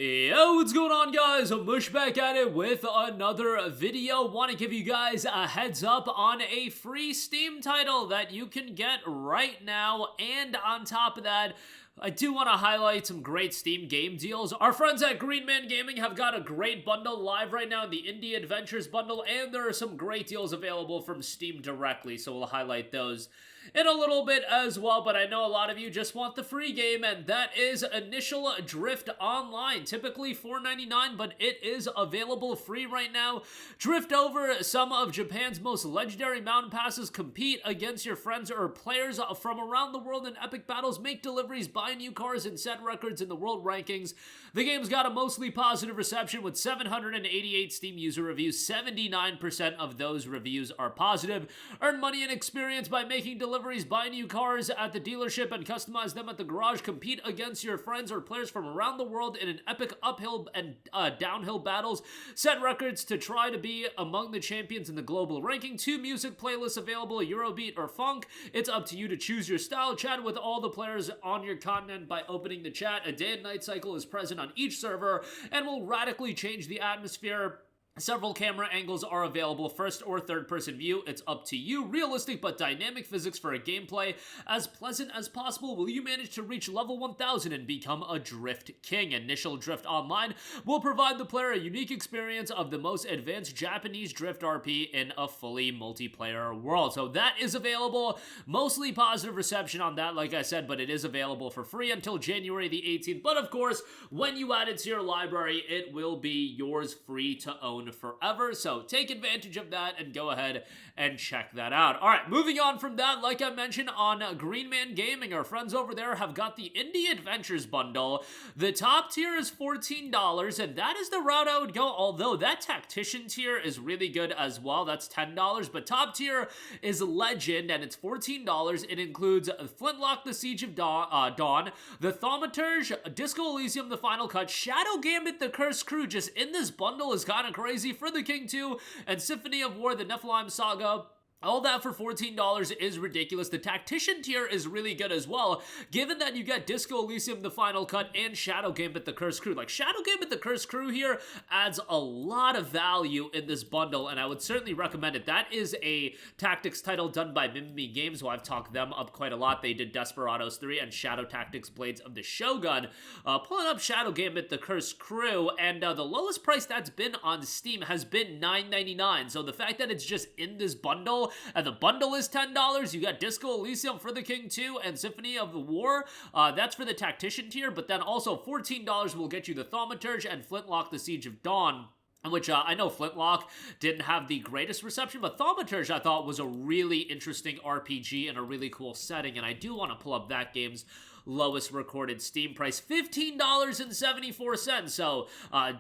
Yo, what's going on, guys? I'm Mush back at it with another video. Want to give you guys a heads up on a free Steam title that you can get right now, and on top of that, I do want to highlight some great Steam game deals. Our friends at Green Man Gaming have got a great bundle live right now in the Indie Adventures bundle, and there are some great deals available from Steam directly, so we'll highlight those in a little bit as well. But I know a lot of you just want the free game, and that is Initial Drift Online. Typically $4.99, but it is available free right now. Drift over some of Japan's most legendary mountain passes, compete against your friends or players from around the world in epic battles, make deliveries, buy new cars, and set records in the world rankings. The game's got a mostly positive reception with 788 Steam user reviews. 79% of those reviews are positive. Earn money and experience by making deliveries, buy new cars at the dealership, and customize them at the garage. Compete against your friends or players from around the world in an epic uphill and downhill battles. Set records to try to be among the champions in the global ranking. 2 music playlists available, Eurobeat or Funk. It's up to you to choose your style. Chat with all the players on your continent by opening the chat. A day and night cycle is present on each server and will radically change the atmosphere. Several camera angles are available, first or third person view, it's up to you. Realistic but dynamic physics for a gameplay as pleasant as possible. Will you manage to reach level 1000 and become a Drift King? Initial Drift Online will provide the player a unique experience of the most advanced Japanese Drift RP in a fully multiplayer world. So that is available. Mostly positive reception on that, like I said, but it is available for free until January the 18th. But of course, when you add it to your library, it will be yours free to own forever, so take advantage of that and go ahead and check that out. Alright, moving on from that, like I mentioned on Green Man Gaming, our friends over there have got the Indie Adventures bundle. The top tier is $14, and that is the route I would go, although that Tactician tier is really good as well. That's $10, but top tier is Legend, and it's $14. It includes Flintlock, The Siege of Dawn, The Thaumaturge, Disco Elysium, The Final Cut, Shadow Gambit, The Cursed Crew. Just in this bundle is kind of crazy. For the King 2 and Symphony of War, the Nephilim Saga. All that for $14 is ridiculous. The Tactician tier is really good as well, given that you get Disco Elysium, The Final Cut, and Shadow Gambit, The Cursed Crew. Like, Shadow Gambit, The Cursed Crew here adds a lot of value in this bundle, and I would certainly recommend it. That is a tactics title done by Mimimi Games, who I've talked them up quite a lot. They did Desperados 3 and Shadow Tactics Blades of the Shogun. Pulling up Shadow Gambit, The Cursed Crew, and the lowest price that's been on Steam has been $9.99. So the fact that it's just in this bundle, and the bundle is $10. You got Disco Elysium for the King 2 and Symphony of the War. That's for the Tactician tier, but then also $14 will get you the Thaumaturge and Flintlock, The Siege of Dawn. Which I know Flintlock didn't have the greatest reception, but Thaumaturge I thought was a really interesting RPG and a really cool setting, and I do want to pull up that game's lowest recorded Steam price, $15.74. So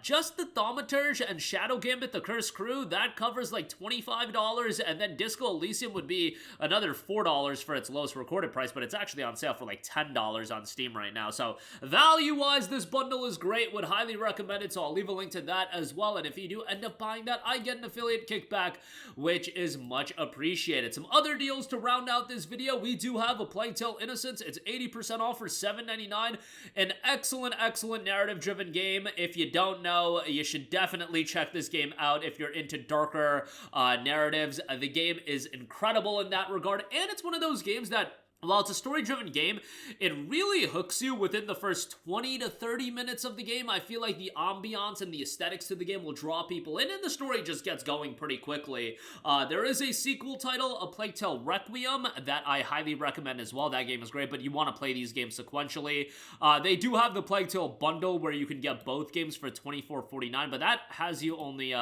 just the Thaumaturge and Shadow Gambit, The Cursed Crew, that covers like $25, and then Disco Elysium would be another $4 for its lowest recorded price, but it's actually on sale for like $10 on Steam right now. So value-wise, this bundle is great, would highly recommend it, so I'll leave a link to that as well, and if you do end up buying that, I get an affiliate kickback, which is much appreciated. Some other deals to round out this video, we do have A Plague Tale Innocence. It's 80% off for $7.99. An excellent narrative-driven game. If you don't know, you should definitely check this game out if you're into darker narratives. The game is incredible in that regard, and it's one of those games that, while it's a story-driven game, it really hooks you within the first 20 to 30 minutes of the game. I feel like the ambiance and the aesthetics to the game will draw people in, and the story just gets going pretty quickly. There is a sequel title, A Plague Tale Requiem, that I highly recommend as well. That game is great, but you want to play these games sequentially. They do have the Plague Tale bundle where you can get both games for $24.49, but that has you only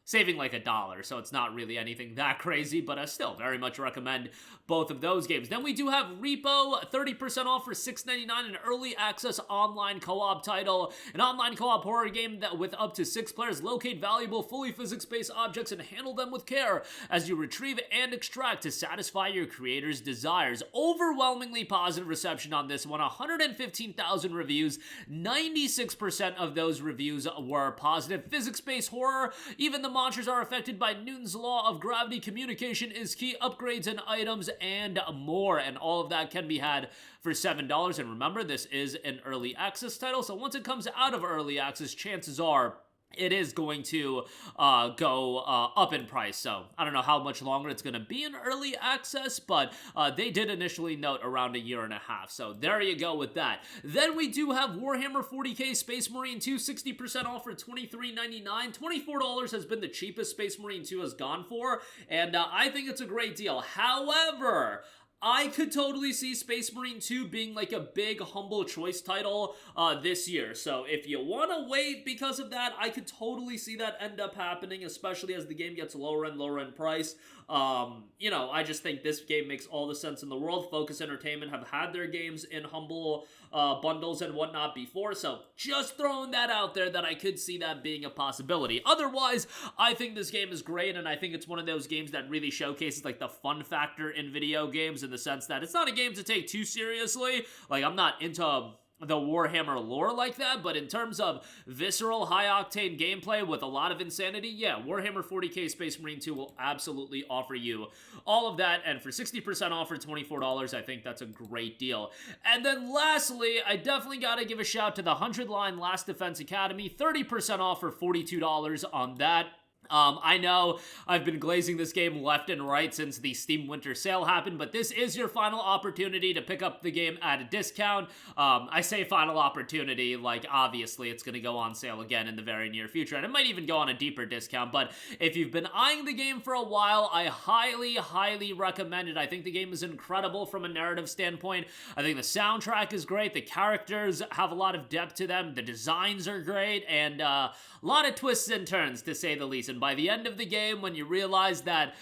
saving like $1, so it's not really anything that crazy, but I still very much recommend both of those games. Then we do have R.E.P.O, 30% off for $6.99, an early access online co-op title, an online co-op horror game that with up to 6 players, locate valuable, fully physics-based objects and handle them with care as you retrieve and extract to satisfy your creator's desires. Overwhelmingly positive reception on this one, 115,000 reviews, 96% of those reviews were positive. Physics-based horror, even the monsters are affected by Newton's law of gravity. Communication is key. Upgrades and items and more. And all of that can be had for $7. And remember, this is an early access title, so once it comes out of early access, chances are it is going to go up in price. So I don't know how much longer it's going to be in early access, but they did initially note around a year and a half. So there you go with that. Then we do have Warhammer 40k Space Marine 2, 60% off for $23.99. $24 has been the cheapest Space Marine 2 has gone for, and I think it's a great deal. However, I could totally see Space Marine 2 being like a big humble choice title this year. So if you want to wait because of that, I could totally see that end up happening, especially as the game gets lower and lower in price. You know, I just think this game makes all the sense in the world. Focus Entertainment have had their games in humble bundles and whatnot before, so just throwing that out there that I could see that being a possibility. Otherwise, I think this game is great, and I think it's one of those games that really showcases like the fun factor in video games, in the sense that it's not a game to take too seriously. Like, I'm not into the Warhammer lore like that, but in terms of visceral, high-octane gameplay with a lot of insanity, yeah, Warhammer 40k Space Marine 2 will absolutely offer you all of that, and for 60% off for $24, I think that's a great deal. And then lastly, I definitely gotta give a shout to the 100-line Last Defense Academy, 30% off for $42 on that. I know I've been glazing this game left and right since the Steam Winter Sale happened, but this is your final opportunity to pick up the game at a discount. I say final opportunity, like obviously it's going to go on sale again in the very near future, and it might even go on a deeper discount, but if you've been eyeing the game for a while, I highly, highly recommend it. I think the game is incredible from a narrative standpoint. I think the soundtrack is great, the characters have a lot of depth to them, the designs are great, and a lot of twists and turns, to say the least. And by the end of the game, when you realize that,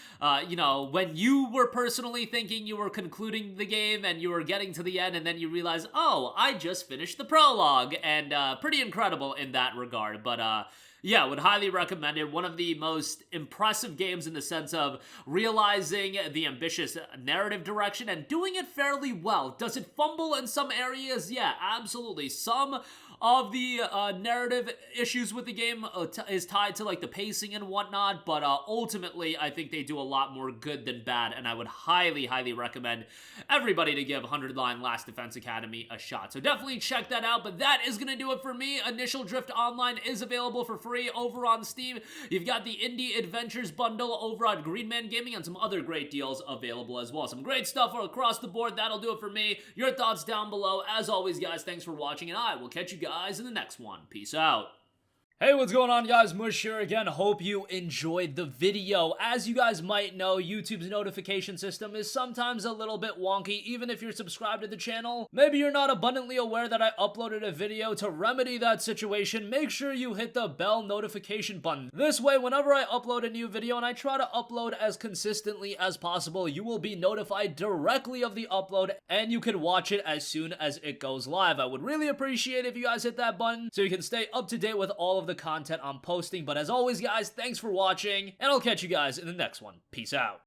you know, when you were personally thinking you were concluding the game and you were getting to the end, and then you realize, oh, I just finished the prologue, and pretty incredible in that regard. But yeah, would highly recommend it. One of the most impressive games in the sense of realizing the ambitious narrative direction and doing it fairly well. Does it fumble in some areas? Yeah, absolutely. Some of the narrative issues with the game is tied to like the pacing and whatnot, but ultimately I think they do a lot more good than bad, and I would highly, highly recommend everybody to give 100-line Last Defense Academy a shot. So definitely check that out, but that is going to do it for me. Initial Drift Online is available for free over on Steam. You've got the Indie Adventures bundle over on Green Man Gaming, and some other great deals available as well. Some great stuff across the board. That'll do it for me. Your thoughts down below. As always, guys, thanks for watching, and I will catch you guys in the next one. Peace out. Hey, what's going on, guys? Mush here again. Hope you enjoyed the video. As you guys might know, YouTube's notification system is sometimes a little bit wonky, even if you're subscribed to the channel. Maybe you're not abundantly aware that I uploaded a video. To remedy that situation, make sure you hit the bell notification button. This way, whenever I upload a new video, and I try to upload as consistently as possible, you will be notified directly of the upload, and you can watch it as soon as it goes live. I would really appreciate it if you guys hit that button so you can stay up to date with all of the content I'm posting. But as always, guys, thanks for watching, and I'll catch you guys in the next one. Peace out.